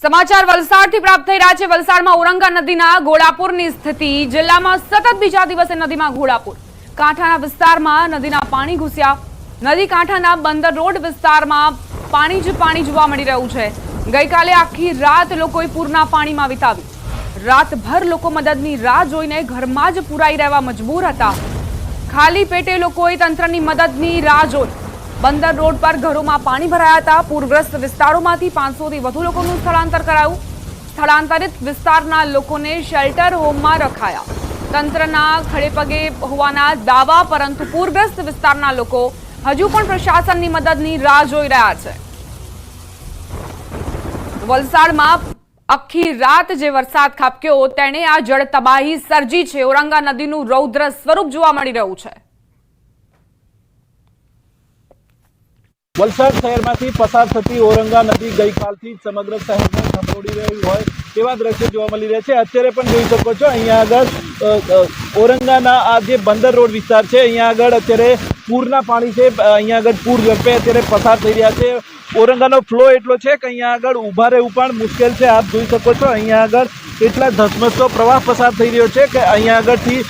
સમાચાર વલસાડથી પ્રાપ્ત થઈ રહ્યા છે। વલસાડમાં ઓરંગા નદીના ઘોડાપુરની સ્થિતિ। જિલ્લામાં સતત બીજા દિવસે નદીમાં ઘોડાપુર। કાંઠાના વિસ્તારમાં નદીના પાણી ઘૂસ્યા। નદી કાંઠાના બંદર રોડ વિસ્તારમાં પાણી જ પાણી જોવા મળી રહ્યું છે। ગઈકાલે આખી રાત લોકોએ પૂરના પાણીમાં વિતાવી। રાતભર લોકો મદદની રાહ જોઈને ઘરમાં જ પુરાઈ રહેવા મજબૂર હતા। ખાલી પેટે લોકોએ તંત્રની મદદની રાહ જોઈ। બંદર રોડ પર ઘરોમાં પાણી ભરાયા હતા। પૂરગ્રસ્ત વિસ્તારોમાંથી 500 થી વધુ લોકોનું સ્થળાંતર કરાયું। સ્થળાંતરિત વિસ્તારના લોકોને શેલ્ટર હોમમાં રખાયા। તંત્રના ખડેપગે હોવાના દાવા, પરંતુ પૂરગ્રસ્ત વિસ્તારના લોકો હજુ પણ પ્રશાસનની મદદની રાહ જોઈ રહ્યા છે। વલસાડમાં આખી રાત જે વરસાદ ખાબક્યો તેણે આ જળ તબાહી સર્જી છે। ઓરંગા નદીનું રૌદ્ર સ્વરૂપ જોવા મળી રહ્યું છે। વલસાડ શહેરમાંથી પસાર થતી ઓરંગા નદી ગઈકાલથી સમગ્ર શહેરને ખંભોળી રહી હોય તેવા દ્રશ્યો જોવા મળી રહ્યા છે। અત્યારે પણ જોઈ શકો છો અહીંયા આગળ ઓરંગાના આ જે બંદર રોડ વિસ્તાર છે, અહીંયા આગળ અત્યારે પૂરના પાણી છે। અહીંયા આગળ પૂર ઝડપે અત્યારે પસાર થઈ રહ્યા છે। ઓરંગાનો ફ્લો એટલો છે કે અહીંયા આગળ ઊભા રહેવું પણ મુશ્કેલ છે। આપ જોઈ શકો છો અહીંયા આગળ એટલા ધસમસતો પ્રવાહ પસાર થઈ રહ્યો છે કે અહીંયા આગળથી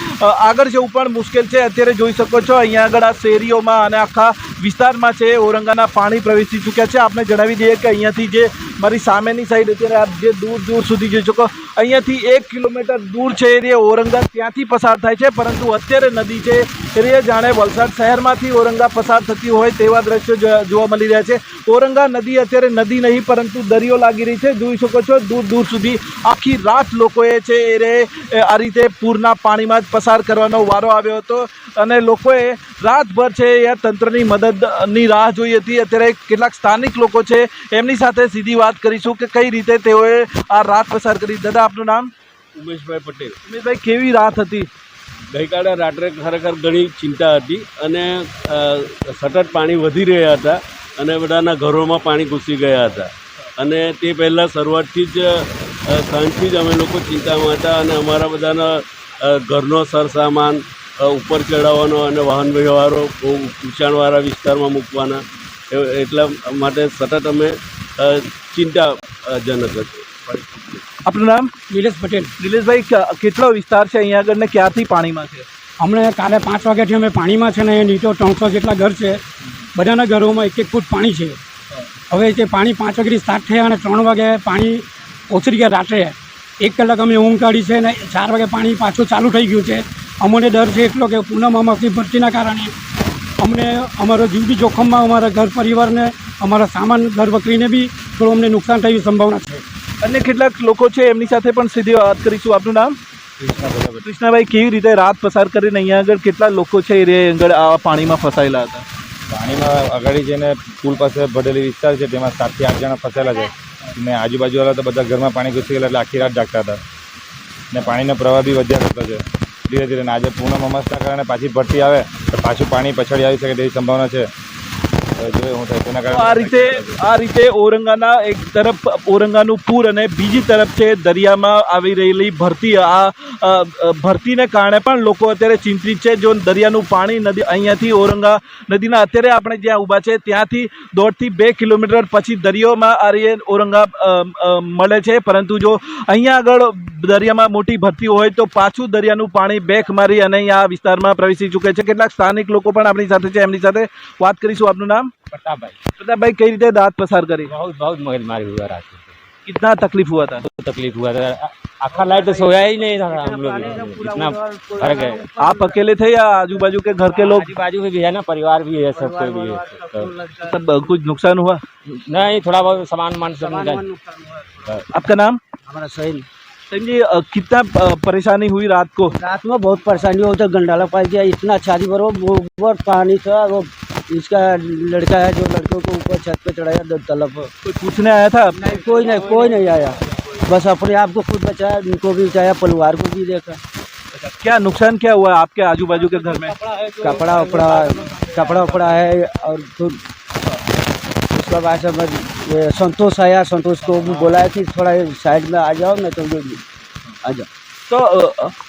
આગળ જવું પણ મુશ્કેલ છે। અત્યારે જોઈ શકો છો અહીંયા આગળ આ શેરીઓમાં અને આખા વિસ્તારમાં છે ઓરંગાના પાણી પ્રવેશી ચૂક્યા છે। આપને જણાવી દઈએ કે અહીંયાથી જે મારી સામેની સાઈડ અત્યારે આપ જે દૂર સુધી જોઈ શકો, અહીંયાથી 1 કિલોમીટર દૂર છે એ ઓરંગા ત્યાંથી પસાર થાય છે, પરંતુ અત્યારે નદી છે એ જાણે વલસાડ શહેરમાંથી ઓરંગા પસાર થતી હોય તેવા દ્રશ્યો જોવા મળી રહ્યા છે। ઓરંગા નદી અત્યારે નદી નહીં પરંતુ દરિયો લાગી રહી છે। જોઈ શકો છો દૂર સુધી આખી રાત લોકોએ છે એ આ રીતે પૂરના પાણીમાં જ પસાર કરવાનો વારો આવ્યો હતો અને લોકોએ રાતભર છે એ તંત્રની મદદની રાહ જોઈ હતી। અત્યારે કેટલાક સ્થાનિક લોકો છે એમની સાથે સીધી વાત કરીશું કે કઈ રીતે તેઓએ આ રાત પસાર કરી। દાદા, આપનું નામ? ઉમેશભાઈ પટેલ। ઉમેશભાઈ, કેવી રાત હતી? ગઈકાલે રાત્રે ખરેખર ઘણી ચિંતા હતી અને સતત પાણી વધી રહ્યા હતા અને બધાના ઘરોમાં પાણી ઘૂસી ગયા હતા અને તે પહેલાં શરૂઆતથી જ સાંજથી જ અમે લોકો ચિંતામાં હતા અને અમારા બધાના ઘરનો સરસામાન ઉપર ચડાવવાનો અને વાહન વ્યવહારો બહુ ઊંચાણવાળા વિસ્તારમાં મૂકવાના, એટલા માટે સતત અમે ચિંતાજનક હતી। આપનું નામ? નિલેશ પટેલ। નિલેશભાઈ, કેટલો વિસ્તાર છે અહીંયા આગળ ને ક્યારથી પાણીમાં છે? હમણાં કાલે 5 વાગ્યાથી અમે પાણીમાં છે ને નીચો 300 જેટલા ઘર છે, બધાના ઘરોમાં 1-1 ફૂટ પાણી છે। હવે તે પાણી 5 વાગ્યાથી સ્ટાર્ટ થયા અને 3 વાગે પાણી ઓસરી ગયા રાત્રે। 1 કલાક અમે ઊંઘ કાઢી છે અને 4 વાગે પાણી પાછું ચાલુ થઈ ગયું છે। અમને ડર છે એટલો કે પૂનમ અમાસની ભરતીના કારણે અમને અમારો જીવ બી જોખમમાં, અમારા ઘર પરિવારને, અમારા સામાન ઘર વકરીને બી થોડું અમને નુકસાન થવાની સંભાવના છે। અને કેટલાક લોકો છે એમની સાથે પણ સીધી વાત કરીશું। આપનું નામ? કૃષ્ણાભાઈ, કેવી રીતે રાત પસાર કરીને અહીંયા આગળ કેટલા લોકો છે એ આગળ આ પાણીમાં ફસાયેલા હતા? પાણીમાં આગળ જઈને પુલ પાસે ભરેલી વિસ્તાર છે તેમાં 7 થી 8 જણા ફસાયેલા છે ને આજુબાજુવાળા તો બધા ઘરમાં પાણી ઘૂસી ગયેલા એટલે આખી રાત જાગતા હતા ને પાણીનો પ્રવાહ બી વધ્યા કરતો છે ધીરે ધીરે। આજે પૂનમ અમાસના કારણે પાછી ભરતી આવે તો પાછું પાણી પછાડી આવી શકે તેવી સંભાવના છે। જોઈએ હું થાય તેના કારણે આ રીતે ઓરંગાના એક તરફ ઓરંગાનું પૂર અને બીજી તરફ છે દરિયામાં આવી રહેલી ભરતી। આ ભરતીને કારણે પણ લોકો અત્યારે ચિંતિત છે। જો દરિયાનું પાણી નદી અહીંયાથી ઓરંગા નદીના અત્યારે આપણે જ્યાં ઊભા છે ત્યાંથી 1.5 થી 2 કિલોમીટર પછી દરિયોમાં આ રીતે ઓરંગા મળે છે, પરંતુ જો અહીંયા આગળ દરિયામાં મોટી ભરતી હોય તો પાછું દરિયાનું પાણી બેક મારી અને અહીંયા આ વિસ્તારમાં પ્રવેશી ચૂકે છે। કેટલાક સ્થાનિક લોકો પણ આપણી સાથે છે, એમની સાથે વાત કરીશું। આપનું નામ? प्रतापभाई। कई रीते रात पसार करी? बहुत मगज मारी हुआ रात को। कितना तकलीफ हुआ था? तकलीफ हुआ था, आखा लाइट तो सोया ही नहीं था हम लोग, इतना फर्क है। आप अकेले थे या आजू बाजू के घर के लोग? आजू बाजू में भी है ना, परिवार भी है, सबको भी है। सब कुछ नुकसान हुआ? नहीं, थोड़ा बहुत सामान मान सब मिला। आपका नाम? हमारा सही जी, कितना परेशानी हुई रात को? रात में बहुत परेशानी हो, उधर गंडाला पाई गया, इतना शादी बरोबर पानी था। वो इसका लड़का है जो लड़कों को ऊपर छत पे चढ़ाया 2 तलब। कोई पूछने आया था? नहीं, कोई नहीं आया, बस अपने आप को खुद बचाया, उनको भी बचाया, परिवार को भी देखा। क्या नुकसान क्या हुआ आपके आजू बाजू के घर में? कपड़ा उपड़ा है और फिर उसके बाद सब संतोष आया। संतोष को भी बोला है कि थोड़ा साइड में आ जाओ, मैं तो आ जाओ। तो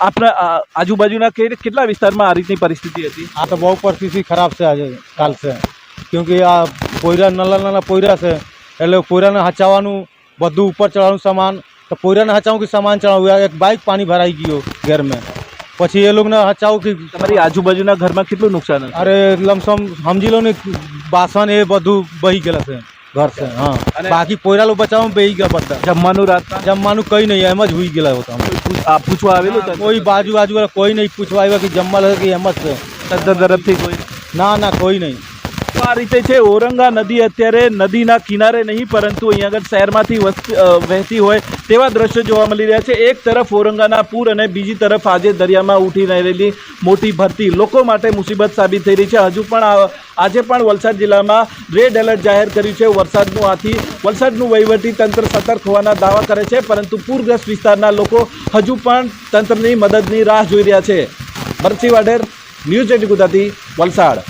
આપણા આજુબાજુના કેટલા વિસ્તારમાં આ રીતની પરિસ્થિતિ હતી? આ તો બહુ પરિસ્થિતિ ખરાબ છે આજે કાલ છે, કેમકે આ પોયરા નાના પોયરા છે એટલે પોયરાને હચાવવાનું બધું ઉપર ચડાવવાનું સામાન તો પોયરાને હચાવું કે સામાન ચડાવું એક બાઇક પાણી ભરાઈ ગયો ઘરમાં પછી એ લોકોને હચાવું કે તમારી આજુબાજુના ઘરમાં કેટલું નુકસાન હતું? અરે લમસમ સમજી લો ને બાસણ એ બધું બહી ગયેલા છે ઘર છે હા અને બાકી પોયરા લોકો બચાવવામાં બેહી ગયા બધા જમવાનું રાતના જમવાનું કંઈ નહીં એમ જ હુઈ ગયેલા હતા પૂછવા આવેલું તંત્ર? કોઈ બાજુ કોઈ નહીં પૂછવા આવ્યા કે જમવા લાગે કે એમ જ છે તંત્ર તરફથી કોઈ? ના કોઈ નહીં. તો આ રીતે છે ઔરંગા નદી અત્યારે નદીના કિનારે નહીં પરંતુ અહીંયા આગળ શહેરમાંથી વહેતી હોય તેવા દ્રશ્યો જોવા મળી રહ્યા છે. એક તરફ ઔરંગાના પૂર અને બીજી તરફ આજે દરિયામાં ઉઠી રહેલી મોટી ભરતી લોકો માટે મુસીબત સાબિત થઈ રહી છે. હજુ પણ આજે પણ વલસાડ જિલ્લામાં રેડ એલર્ટ જાહેર કર્યું છે વરસાદનું. આથી વલસાડનું વહીવટી તંત્ર સતર્ક હોવાના દાવા કરે છે પરંતુ પૂરગ્રસ્ત વિસ્તારના લોકો હજુ પણ તંત્રની મદદની રાહ જોઈ રહ્યા છે. ભરતસિંહ વાઢેર, ન્યૂઝ 18 ગુજરાતી, વલસાડ.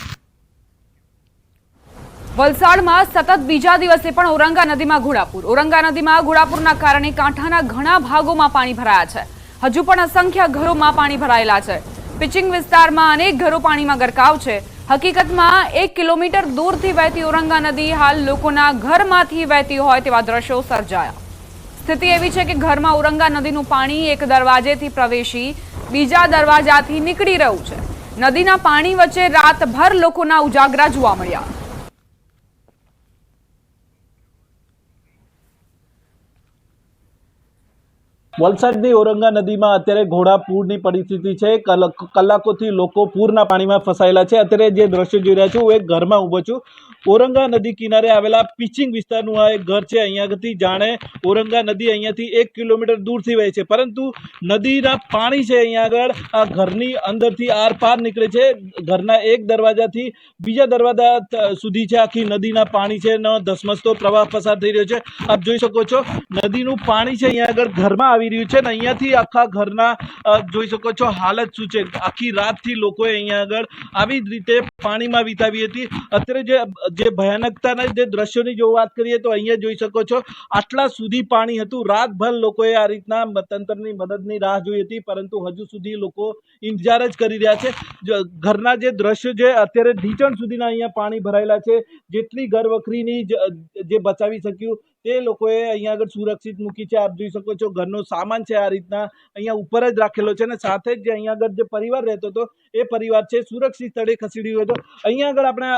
વલસાડમાં સતત બીજા દિવસે પણ ઔરંગા નદીમાં ઘોડાપૂર. ઔરંગા નદીમાં ઘોડાપૂરના કારણે કાંઠાના ઘણા ભાગોમાં પાણી ભરાયા છે. હજુ પણ અસંખ્ય ઘરોમાં પાણી ભરાયેલા છે. પિચિંગ વિસ્તારમાં અનેક ઘરો પાણીમાં ગરકાવ છે. હકીકતમાં 1 કિલોમીટર દૂરથી વહેતી ઔરંગા નદી હાલ લોકોના ઘરમાંથી વહેતી હોય તેવા દ્રશ્યો સર્જાયા. સ્થિતિ એવી છે કે ઘરમાં ઔરંગા નદીનું પાણી એક દરવાજેથી પ્રવેશી બીજા દરવાજાથી નીકળી રહ્યું છે. નદીના પાણી વચ્ચે રાતભર લોકોના ઉજાગરા જોવા મળ્યા. વલસાડની ઔરંગા નદીમાં અત્યારે ઘોડાપૂરની પરિસ્થિતિ છે. કલાકોથી લોકો પૂરના પાણીમાં ફસાયેલા છે. અત્યારે જે દ્રશ્ય જોઈ રહ્યા છું હું એક ઘરમાં ઊભો છું. ઔરંગા નદી કિનારે આવેલા પિચિંગ વિસ્તારનું આ એક ઘર છે. અહીંયાથી જાણે ઔરંગા નદી અહીંયાથી 1 કિલોમીટર દૂરથી વહે છે પરંતુ નદીના પાણી છે અહીંયા આગળ આ ઘરની અંદરથી આર પાર નીકળે છે. ઘરના એક દરવાજાથી બીજા દરવાજા સુધી છે આખી નદીના પાણી છે ન ધસમસતો પ્રવાહ પસાર થઈ રહ્યો છે. આપ જોઈ શકો છો નદીનું પાણી છે અહીંયા આગળ ઘરમાં આવી રહ્યું છે ને અહીંયાથી આખા ઘરના જોઈ શકો છો હાલત શું છે. આખી રાતથી લોકોએ અહીંયા આગળ આવી જ રીતે પાણીમાં વિતાવી હતી. અત્યારે જે ભયાનકતાના જે દ્રશ્યોની જો વાત કરીએ તો અહીંયા જોઈ શકો છો આટલા સુધી પાણી હતું. રાતભર લોકોએ આ રીતના તંત્રની મદદની રાહ જોઈ હતી પરંતુ હજુ સુધી લોકો ઇંતજાર જ કરી રહ્યા છે. ઘરના જે દ્રશ્યો છે અત્યારે ઢીચણ સુધીના અહીંયા પાણી ભરાયેલા છે. જેટલી ઘર વખરીની જે બચાવી શક્યું તે લોકોએ અહીંયા આગળ સુરક્ષિત મૂકી છે. આપ જોઈ શકો છો ઘરનો સામાન છે આ રીતના અહીંયા ઉપર જ રાખેલો છે અને સાથે જ જે અહીંયા આગળ જે પરિવાર રહેતો હતો એ પરિવાર છે સુરક્ષિત સ્થળે ખસેડ્યો હતો. અહીંયા આગળ આપણે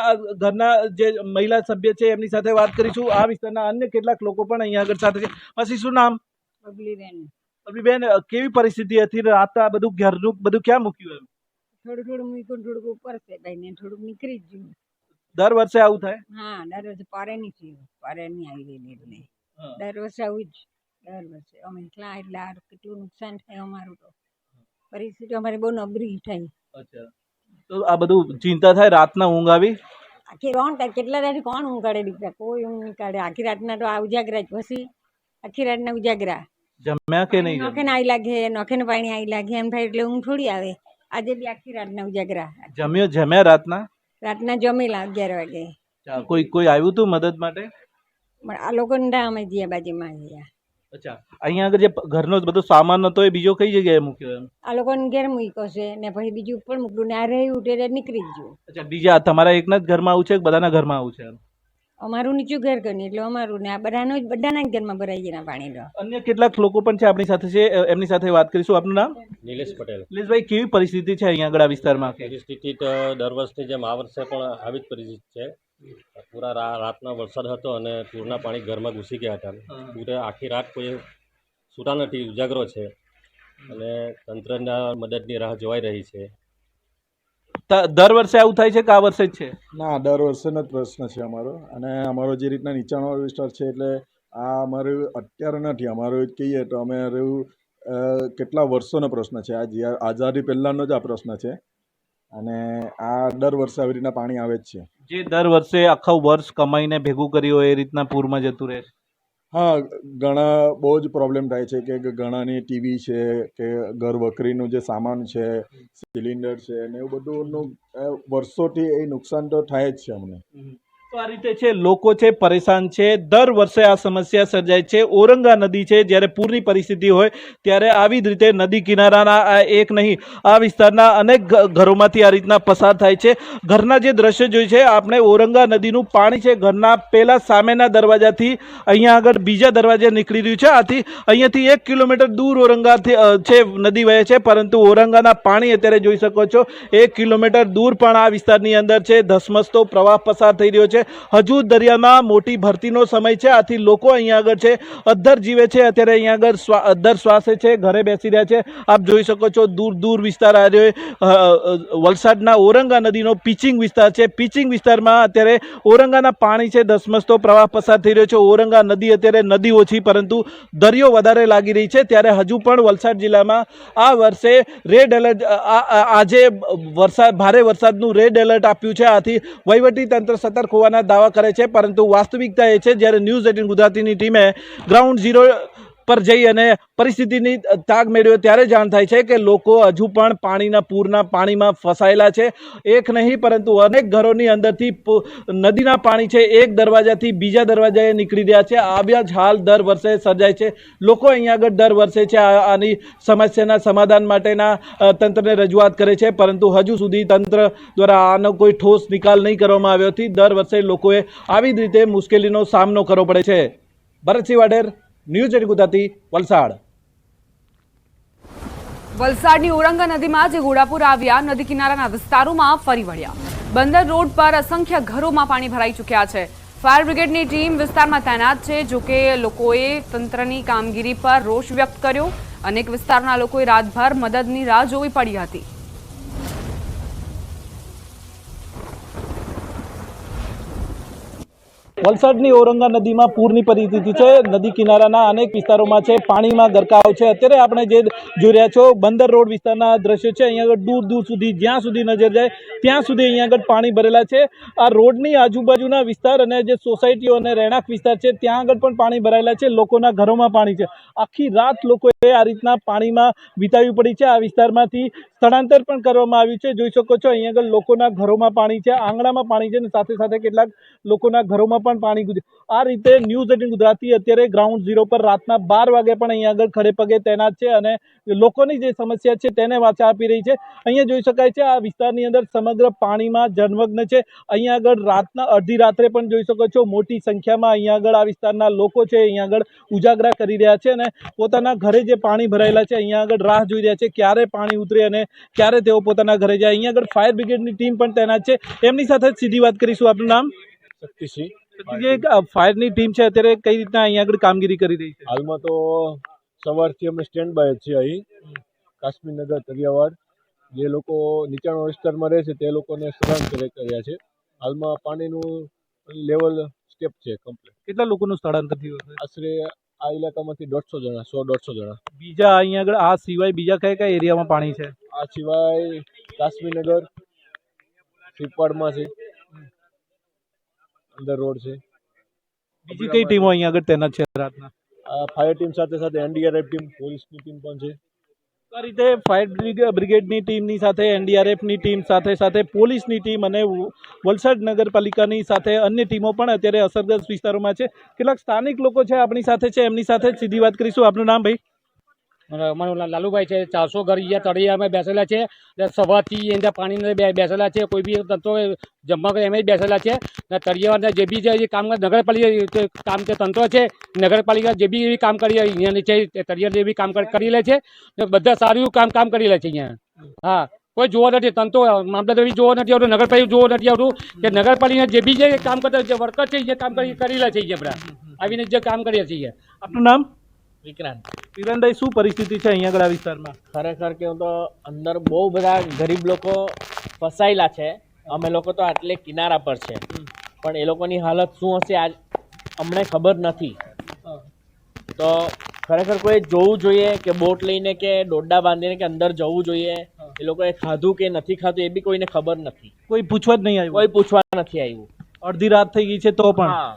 ઘરના જે મહિલા સભ્ય છે એમની સાથે વાત કરીશું. આ વિસ્તારના અન્ય કેટલાક લોકો પણ અહીંયા આગળ સાથે છે. પછી શું નામ? અભિબેન, કેવી પરિસ્થિતિ હતી રાત? આ બધું ઘરનું બધું ક્યાં મૂક્યું? થોડું મૂક્યું, થોડુંક ઉપર છે ભાઈ ને થોડુંક નીકળી જ ગયું. દર વર્ષે આવું થાય? હા, દર વર્ષે પારે નહીં થયું, પારે નહીં આવી ગયેલી એટલે દર વર્ષે આવું જ. દર વર્ષે અમે એટલા એટલે આ કેટલું નુકસાન થાય અમારું. તો પરિસ્થિતિ અમારી બહુ નબળી થઈ. અચ્છા, તો આ બધું ચિંતા થાય? રાતના ઊંઘ આવી? આખી કેટલા દાડી કોણ ઊંઘ કાઢે દીકરા? કોઈ ઊંઘ નહીં કાઢે. આખી રાતના તો આ ઉજાગરા જ. પછી આખી રાતના ઉજાગરા. જમ્યા કે નહીં? નોખે ને આવી લાગે, નોખે ને પાણી આવી લાગે એમ થાય એટલે ઊંઘ થોડી આવે. આજે બી આખી રાતના ઉજાગરા. જમ્યા રાતના? રાતના જમેલા 11 વાગે. કોઈ આવ્યું હતું મદદ માટે? પણ આ લોકોને અમે જ્યાં બાજુમાં ગયા. અચ્છા, અહીંયા આગળ જે ઘરનો બધો સામાન હતો એ બીજો કઈ જગ્યાએ મૂક્યો? એમ આ લોકોને ઘેર મૂક્યો છે ને પછી બીજું ઉપર મૂકલું ને આ રહ્યું એટલે નીકળી જ ગયું. અચ્છા, બીજા તમારા એકના જ ઘરમાં આવું છે કે બધાના ઘરમાં આવું છે? અમારું નીચું ઘર કર્યું એટલે અમારું ને આ બધાના જ ઘરમાં ભરાઈ ગયા પાણી. અન્ય કેટલાક લોકો પણ છે આપણી સાથે છે, એમની સાથે વાત કરીશું. આપનું નામ? નિલેશ પટેલ. નિલેશભાઈ, કેવી પરિસ્થિતિ છે અહીંયા આગળ આ વિસ્તારમાં? પરિસ્થિતિ તો દર વર્ષની જેમ આ વર્ષે પણ આવી જ પરિસ્થિતિ છે. પૂરા રાતનો વરસાદ હતો અને પૂરના પાણી ઘરમાં ઘૂસી ગયા હતા. પૂરે આખી રાત કોઈ છૂટા નથી, ઉજાગરો છે અને તંત્રના મદદની રાહ જોવાઈ રહી છે. દર વર્ષે આવું થાય છે કે આ વર્ષે જ છે? ના, દર વર્ષેનો જ પ્રશ્ન છે અમારો. અને અમારો જે રીતના નીચાણવાળો વિસ્તાર છે એટલે આ અમારું અત્યારે નથી. અમારું કહીએ તો અમે રહ્યું કેટલા વર્ષોનો પ્રશ્ન છે. આ આઝાદી પહેલાંનો જ આ પ્રશ્ન છે અને આ દર વર્ષે આવી રીતના પાણી આવે જ છે. જે દર વર્ષે આખું વર્ષ કમાઈને ભેગું કર્યું હોય એ રીતના પૂરમાં જતું રહે છે? હા, ઘણા બહુ જ પ્રોબ્લેમ થાય છે કે ઘણાની ટીવી છે કે ઘર વખરીનું જે સામાન છે, સિલિન્ડર છે ને એવું બધુંનું વર્ષોથી એ નુકસાન તો થાય જ છે અમને. તો તો આ રીતે છે, લોકો છે પરેશાન છે. દર વર્ષે આ સમસ્યા સર્જાય છે. ઔરંગા નદી છે, જ્યારે પૂરની પરિસ્થિતિ હોય ત્યારે આવી જ રીતે નદી કિનારાના આ એક નહીં, આ વિસ્તારના અનેક ઘરોમાંથી આ રીતના પસાર થાય છે. ઘરના જે દ્રશ્ય જોઈ છે આપણે, ઔરંગા નદીનું પાણી છે ઘરના પહેલા સામેના દરવાજાથી અહીંયા આગળ બીજા દરવાજે નીકળી રહ્યું છે. આથી અહીંયાથી 1 કિલોમીટર દૂર ઔરંગાથી છે નદી વહે છે, પરંતુ ઔરંગાના પાણી અત્યારે જોઈ શકો છો 1 કિલોમીટર દૂર પણ આ વિસ્તારની અંદર છે ધસમસતો પ્રવાહ પસાર થઈ રહ્યો છે. હજુ દરિયામાં મોટી ભરતીનો સમય છે, આથી લોકો અહીંયા આગળ છે અદ્ધર જીવે છે. અત્યારે અહીંયા આગળ અદ્ધર શ્વાસે છે, ઘરે બેસી રહ્યા છે. આપ જોઈ શકો છો દૂર દૂર વિસ્તાર આ રહ્યો વલસાડના ઔરંગા નદીનો પિચિંગ વિસ્તાર છે. પિચિંગ વિસ્તારમાં અત્યારે ઔરંગાના પાણી છે ધસમસતો પ્રવાહ પસાર થઈ રહ્યો છે. ઔરંગા નદી અત્યારે નદી ઓછી પરંતુ દરિયો વધારે લાગી રહી છે. ત્યારે હજુ પણ વલસાડ જિલ્લામાં આ વર્ષે રેડ એલર્ટ, આજે ભારે વરસાદનું રેડ એલર્ટ આપ્યું છે. આથી વહીવટી તંત્ર સતર્ક હોવાના દાવા કરે છે, પરંતુ વાસ્તવિકતા એ છે જ્યારે ન્યૂઝ 18 ગુજરાતીની ટીમે ગ્રાઉન્ડ ઝીરો પર જઈ અને પરિસ્થિતિની તાગ મેળવ્યો ત્યારે જાણ થાય છે કે લોકો હજુ પણ પૂરના પાણીમાં ફસાયેલા છે. એક નહીં પરંતુ અનેક ઘરોની અંદરથી નદીના પાણી છે એક દરવાજાથી બીજા દરવાજાએ નીકળી રહ્યા છે. આવ્યા જ હાલ દર વર્ષે સર્જાય છે. લોકો અહીંયા આગળ દર વર્ષે છે આની સમસ્યાના સમાધાન માટેના તંત્રને રજૂઆત કરે છે, પરંતુ હજુ સુધી તંત્ર દ્વારા આનો કોઈ ઠોસ નિકાલ નહીં કરવામાં આવ્યો હતી. દર વર્ષે લોકોએ આવી જ રીતે મુશ્કેલીનો સામનો કરવો પડે છે. ભરતસિંહ વાઢેર, ન્યૂઝ 18 ગુજરાતી, વલસાડ. વલસાડની ઔરંગા નદીમાં જે ઘોડાપુર આવ્યા, નદી કિનારાના વિસ્તારોમાં ફરી વળ્યા. બંદર રોડ પર અસંખ્ય ઘરોમાં પાણી ભરાઈ ચૂક્યા છે. ફાયર બ્રિગેડની ટીમ વિસ્તારમાં તૈનાત છે. જોકે લોકોએ તંત્રની કામગીરી પર રોષ વ્યક્ત કર્યો. અનેક વિસ્તારના લોકોએ રાતભર મદદની રાહ જોવી પડી હતી. વલસાડની ઔરંગા નદીમાં પૂરની પરિસ્થિતિ છે. નદી કિનારાના અનેક વિસ્તારોમાં છે પાણીમાં ગરકાવ છે. અત્યારે આપણે જે જોઈ રહ્યા છો બંદર રોડ વિસ્તારના દ્રશ્યો છે. અહીંયા આગળ દૂર દૂર સુધી જ્યાં સુધી નજર જાય ત્યાં સુધી અહીંયા આગળ પાણી ભરેલા છે. આ રોડની આજુબાજુના વિસ્તાર અને જે સોસાયટીઓ અને રહેણાંક વિસ્તાર છે ત્યાં આગળ પણ પાણી ભરાયેલા છે. લોકોના ઘરોમાં પાણી છે. આખી રાત લોકોએ આ રીતના પાણીમાં વિતાવવી પડી છે. આ વિસ્તારમાંથી સ્થળાંતર પણ કરવામાં આવ્યું છે. જોઈ શકો છો અહીંયા આગળ લોકોના ઘરોમાં પાણી છે, આંગણામાં પાણી છે અને સાથે સાથે કેટલાક લોકોના ઘરોમાં પણ પાણી ગુજરે. આ રીતે ન્યૂઝ 18 ગુજરાતી અત્યારે ગ્રાઉન્ડ ઝીરો પર રાતના 12 વાગે પણ અહીંયા આગળ ખડે પગે તૈનાત છે અને લોકોની જે સમસ્યા છે તેને વાચા આપી રહી છે. અહીંયા જોઈ શકાય છે આ વિસ્તારની અંદર સમગ્ર પાણીમાં જળમગ્ન છે. અહીંયા આગળ રાતના અડધી રાત્રે પણ જોઈ શકો છો મોટી સંખ્યામાં અહીંયા આગળ આ વિસ્તારના લોકો છે અહીંયા આગળ ઉજાગરા કરી રહ્યા છે અને પોતાના ઘરે જે પાણી ભરાયેલા છે અહીંયા આગળ રાહ જોઈ રહ્યા છે ક્યારે પાણી ઉતરે અને ક્યારે તેઓ પોતાના ઘરે જાય. અહીંયા આગળ ફાયર બ્રિગેડની ટીમ પણ તૈનાત છે. એમની સાથે સીધી વાત કરીશું. આપનું નામ? શક્તિસિંહ. જે ફાયરની ટીમ છે અત્યારે કઈ રીતના અહીંયા આગળ કામગીરી કરી રહી છે? હાલમાં તો સવારથી અમે સ્ટેન્ડ બાય છીએ અહીં કાશ્મીરનગર તરિયાવાડ. જે લોકો નીચાણવાળા વિસ્તારમાં રહે છે તે લોકોને સ્થળાંતર કર્યા છે. હાલમાં પાણીનું લેવલ સ્ટેપ છે કમ્પ્લીટ. કેટલા લોકોનું સ્થળાંતર થયું હશે? આશરે આ ઇલાકામાંથી 150 જણા, 100-150 જણા. બીજા અહીંયા આગળ આ સિવાય બીજા કયા કયા એરિયામાં પાણી છે? આ સિવાય કાશ્મીરનગર, શિપવાડમાં છે, અંદર રોડ છે. બીજી કઈ ટીમો અહીંયા આગળ તૈનાત છે રાતના? આ ફાયર ટીમ સાથે સાથે એનડીઆરએફ ટીમ, પોલીસની ટીમ પણ છે. આ રીતે ફાયર બ્રિગેડની ટીમની સાથે એનડીઆરએફની ટીમ સાથે સાથે પોલીસની ટીમ અને વલસાડ નગરપાલિકાની સાથે અન્ય ટીમો પણ અત્યારે અસરગ્રસ્ત વિસ્તારોમાં છે. કેટલાક સ્થાનિક લોકો છે આપણી સાથે છે, એમની સાથે સીધી વાત કરીશું. આપનું નામ ભાઈ? મારું લાલુભાઈ છે. 400 ઘર અહીંયા તળિયામાં બેસેલા છે. સવારથી અંદર પાણીને બેસેલા છે. કોઈ બી તંત્રો જમવા કરે એમ જ બેસેલા છે. ને તળિયાના જે બી જે કામ નગરપાલિકા કામ જે તંત્ર છે, નગરપાલિકા જે બી એવી કામ કરી અહીંયા નીચે તળિયા બી કામ કરી લે છે. બધા સારું કામ કરી લે છે અહીંયા. હા, કોઈ જોવા નથી. તંત્ર મામલતદાર બી જોવા નથી આવતું, નગરપાલિકા જોવા નથી આવતું કે નગરપાલિકા જે બી જે કામ કરતા જે વર્કર છે એ કામ કરી લે છે અહીંયા બધા આવીને જે કામ કરીએ છીએ. આપનું નામ? વિક્રાંત. વિક્રાંતભાઈ, શું પરિસ્થિતિ છે અહીંયા આગળ આ વિસ્તારમાં? ખરેખર કહું તો અંદર બહુ બધા ગરીબ લોકો ફસાયેલા છે. અમે લોકો તો આટલે કિનારા પર છે, પણ એ લોકોની હાલત શું હશે આજ અમને ખબર નથી. તો ખરેખર કોઈ જોવું જોઈએ કે બોટ લઈને કે દોરડા બાંધીને કે અંદર જવું જોઈએ. એ લોકોએ ખાધું કે નથી ખાધું એ બી કોઈને ખબર નથી. કોઈ પૂછવા જ નહીં આવ્યું? કોઈ પૂછવા નથી આવ્યું. અડધી રાત થઈ ગઈ છે તો પણ? હા,